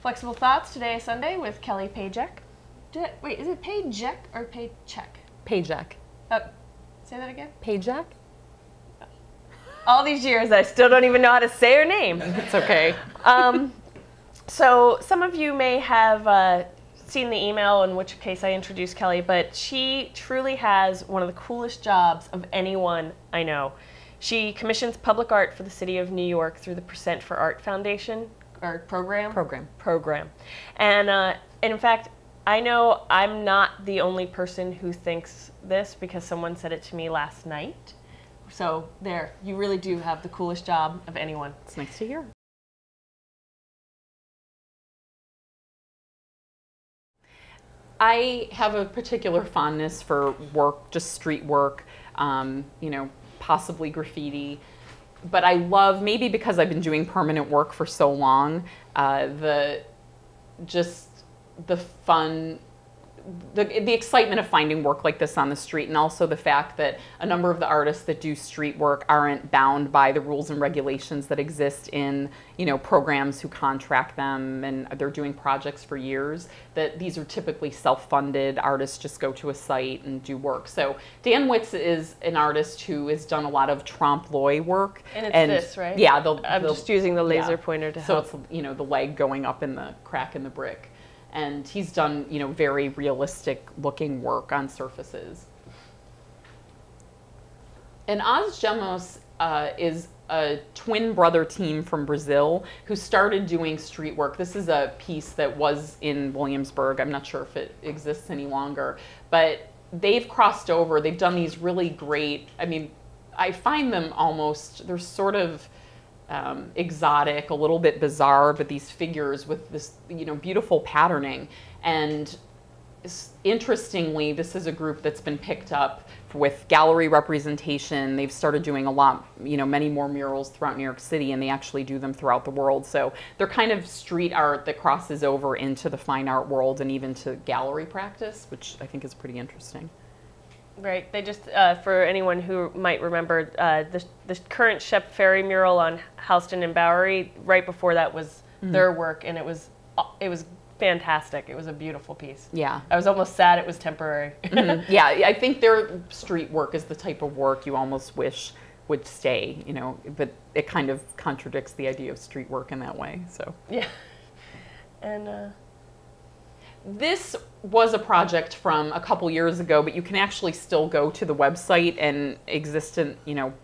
Flexible Thoughts, today is Sunday with Kelly Pajek. Wait, is it Pajek or Paycheck? Pajek. Say that again? Pajek? All these years, I still don't even know how to say her name. It's okay. So some of you may have seen the email, in which case I introduced Kelly, but she truly has one of the coolest jobs of anyone I know. She commissions public art for the city of New York through the Percent for Art Foundation, or program. And in fact, I know I'm not the only person who thinks this, because someone said it to me last night. So there, you really do have the coolest job of anyone. It's nice to hear. I have a particular fondness for work, just street work, possibly graffiti. But I love, maybe because I've been doing permanent work for so long, the fun, the excitement of finding work like this on the street, and also the fact that a number of the artists that do street work aren't bound by the rules and regulations that exist in, programs who contract them, and they're doing projects for years, that these are typically self-funded. Artists just go to a site and do work. So Dan Witz is an artist who has done a lot of trompe-l'oeil work. And it's this, right? Yeah. I'm just using the laser pointer to help. So it's, the leg going up in the crack in the brick. And he's done, very realistic looking work on surfaces. And Os Gemos is a twin brother team from Brazil who started doing street work. This is a piece that was in Williamsburg. I'm not sure if it exists any longer, but they've crossed over. They've done these really great, I find them almost, they're sort of exotic, a little bit bizarre, but these figures with this, beautiful patterning. And interestingly, this is a group that's been picked up with gallery representation. They've started doing a lot, many more murals throughout New York City, and they actually do them throughout the world. So they're kind of street art that crosses over into the fine art world and even to gallery practice, which I think is pretty interesting. Right. They just, for anyone who might remember, the current Shep Ferry mural on Houston and Bowery, right before that was their work, and it was fantastic. It was a beautiful piece. Yeah. I was almost sad it was temporary. Yeah, I think their street work is the type of work you almost wish would stay, but it kind of contradicts the idea of street work in that way. So yeah. And this was a project from a couple years ago, but you can actually still go to the website and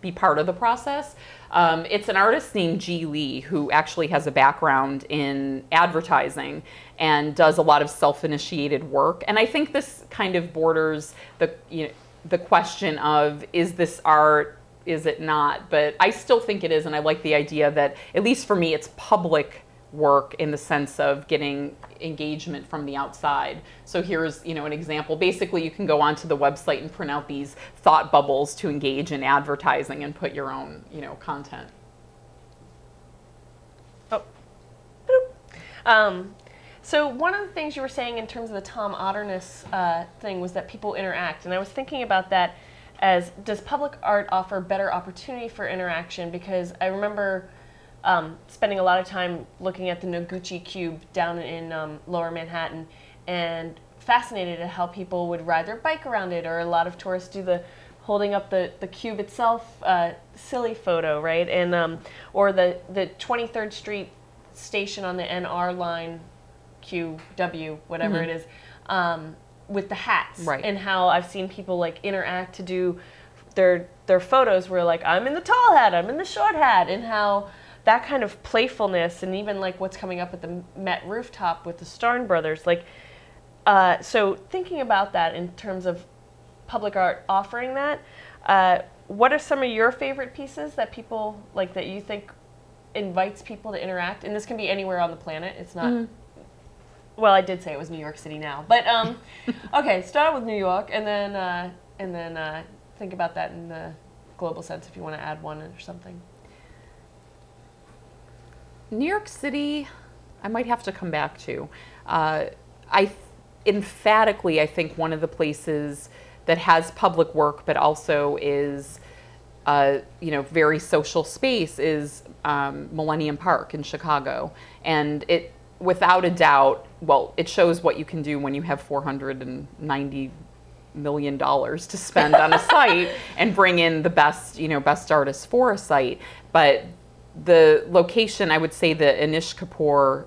be part of the process. It's an artist named Ji Lee, who actually has a background in advertising and does a lot of self-initiated work. And I think this kind of borders the question of, is this art, is it not? But I still think it is, and I like the idea that, at least for me, it's public work in the sense of getting engagement from the outside. So here's, an example. Basically, you can go onto the website and print out these thought bubbles to engage in advertising and put your own, content. Oh. So one of the things you were saying in terms of the Tom Otterness thing was that people interact, and I was thinking about that as, does public art offer better opportunity for interaction? Because I remember spending a lot of time looking at the Noguchi Cube down in Lower Manhattan, and fascinated at how people would ride their bike around it, or a lot of tourists do the holding up the cube itself silly photo, right? And or the 23rd Street station on the NR line, QW, whatever it is, with the hats, right? And how I've seen people interact to do their photos where I'm in the tall hat, I'm in the short hat, and how that kind of playfulness, and even what's coming up at the Met rooftop with the Starn brothers, so thinking about that in terms of public art offering that, what are some of your favorite pieces that people that you think invites people to interact? And this can be anywhere on the planet. It's not. Well, I did say it was New York City now, but okay. Start with New York, and then think about that in the global sense if you want to add one or something. New York City, I might have to come back to. Emphatically, I think one of the places that has public work but also is, very social space is Millennium Park in Chicago. And without a doubt, well, it shows what you can do when you have $490 million to spend on a site and bring in the best, best artists for a site. But the location, I would say the Anish Kapoor,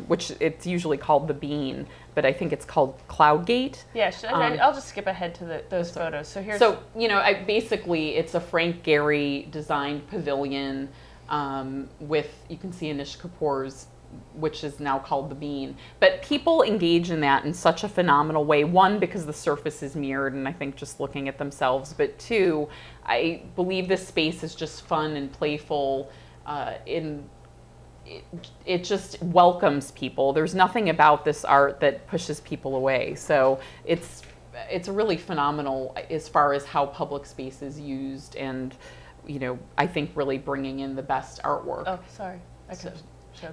which it's usually called the Bean, but I think it's called Cloudgate. Yeah, I'll just skip ahead to those photos. So here's. So, basically it's a Frank Gehry designed pavilion with, you can see Anish Kapoor's, which is now called the Bean. But people engage in that in such a phenomenal way. One, because the surface is mirrored, and I think just looking at themselves. But two, I believe this space is just fun and playful. It just welcomes people. There's nothing about this art that pushes people away. So it's really phenomenal as far as how public space is used, and I think really bringing in the best artwork. Oh, sorry. I could.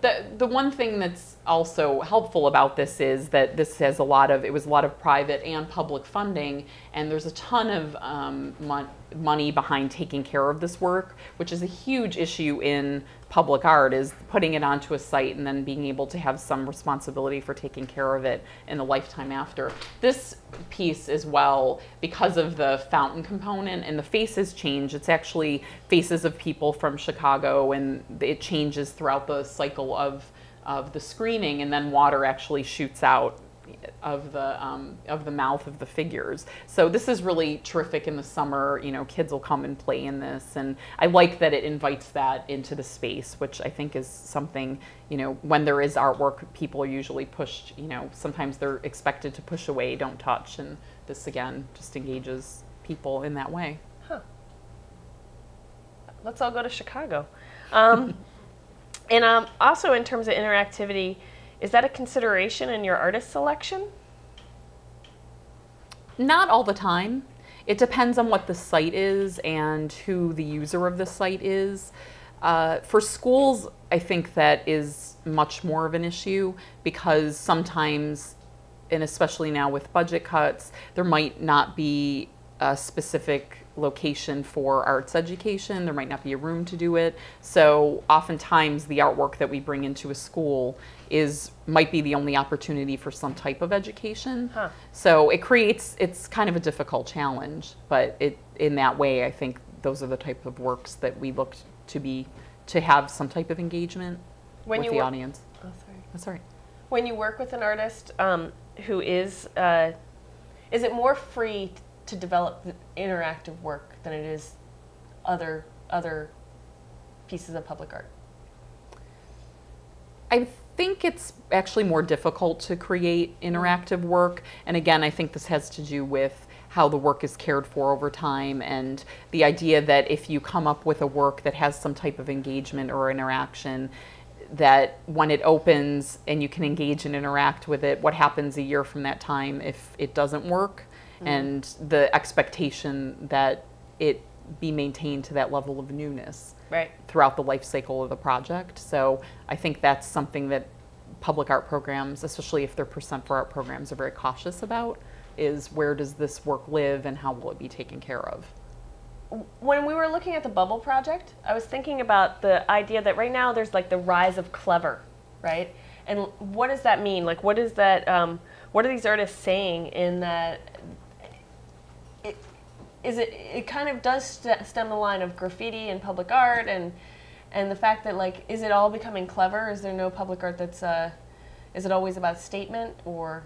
The one thing that's also helpful about this is that this has it was a lot of private and public funding, and there's a ton of money behind taking care of this work, which is a huge issue in public art, is putting it onto a site and then being able to have some responsibility for taking care of it in the lifetime after. This piece as well, because of the fountain component and the faces change, it's actually faces of people from Chicago, and it changes throughout the cycle of the screening, and then water actually shoots out of the mouth of the figures. So this is really terrific in the summer. Kids will come and play in this, and I like that it invites that into the space, which I think is something, when there is artwork, people are usually pushed, sometimes they're expected to push away, don't touch, and this again just engages people in that way. Huh. Let's all go to Chicago. And also in terms of interactivity, is that a consideration in your artist selection? Not all the time. It depends on what the site is and who the user of the site is. For schools, I think that is much more of an issue, because sometimes, and especially now with budget cuts, there might not be a specific location for arts education. There might not be a room to do it. So oftentimes the artwork that we bring into a school might be the only opportunity for some type of education. Huh. So it's kind of a difficult challenge, but in that way, I think those are the type of works that we look to have some type of engagement with the audience. Oh, sorry. That's all right. When you work with an artist who is it more free to develop the interactive work than it is other pieces of public art? I think it's actually more difficult to create interactive work, and again, I think this has to do with how the work is cared for over time, and the idea that if you come up with a work that has some type of engagement or interaction, that when it opens and you can engage and interact with it, what happens a year from that time if it doesn't work? And the expectation that it be maintained to that level of newness throughout the life cycle of the project. So I think that's something that public art programs, especially if they're percent for art programs, are very cautious about, is where does this work live and how will it be taken care of? When we were looking at the Bubble project, I was thinking about the idea that right now there's like the rise of clever, right? And what does that mean? Like, what is that, what are these artists saying in that? It kind of does stem the line of graffiti and public art, and the fact that, like, is it all becoming clever? Is there no public art that's is it always about statement? Or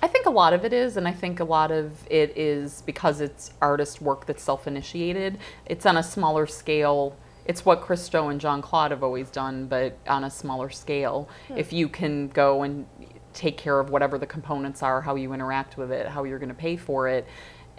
I think a lot of it is, and I think a lot of it is because it's artist work that's self-initiated. It's on a smaller scale. It's what Christo and John Claude have always done, but on a smaller scale. If you can go and take care of whatever the components are, how you interact with it, how you're going to pay for it.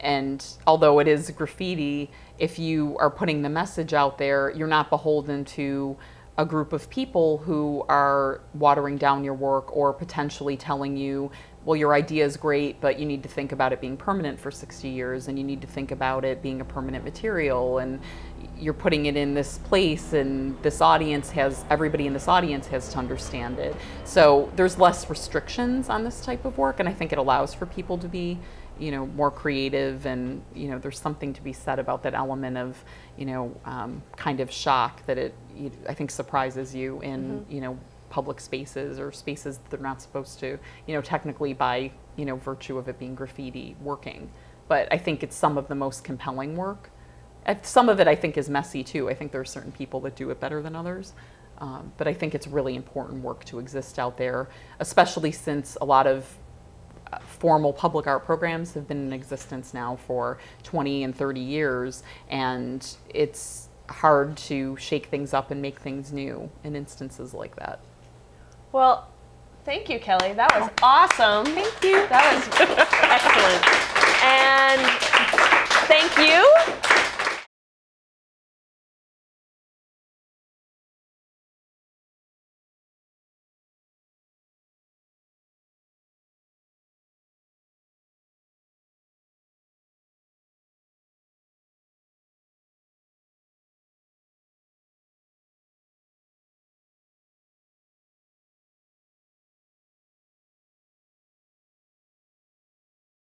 And although it is graffiti, if you are putting the message out there, you're not beholden to a group of people who are watering down your work or potentially telling you, well, your idea is great, but you need to think about it being permanent for 60 years, and you need to think about it being a permanent material, and you're putting it in this place, and everybody in this audience has to understand it. So there's less restrictions on this type of work, and I think it allows for people to be more creative, and there's something to be said about that element of kind of shock that I think surprises you in public spaces or spaces that they're not supposed to, technically by, virtue of it being graffiti working. But I think it's some of the most compelling work. Some of it I think is messy too. I think there are certain people that do it better than others. But I think it's really important work to exist out there, especially since a lot of formal public art programs have been in existence now for 20 and 30 years, and it's hard to shake things up and make things new in instances like that. Well, thank you, Kelly. That was awesome. Thank you. That was excellent. And thank you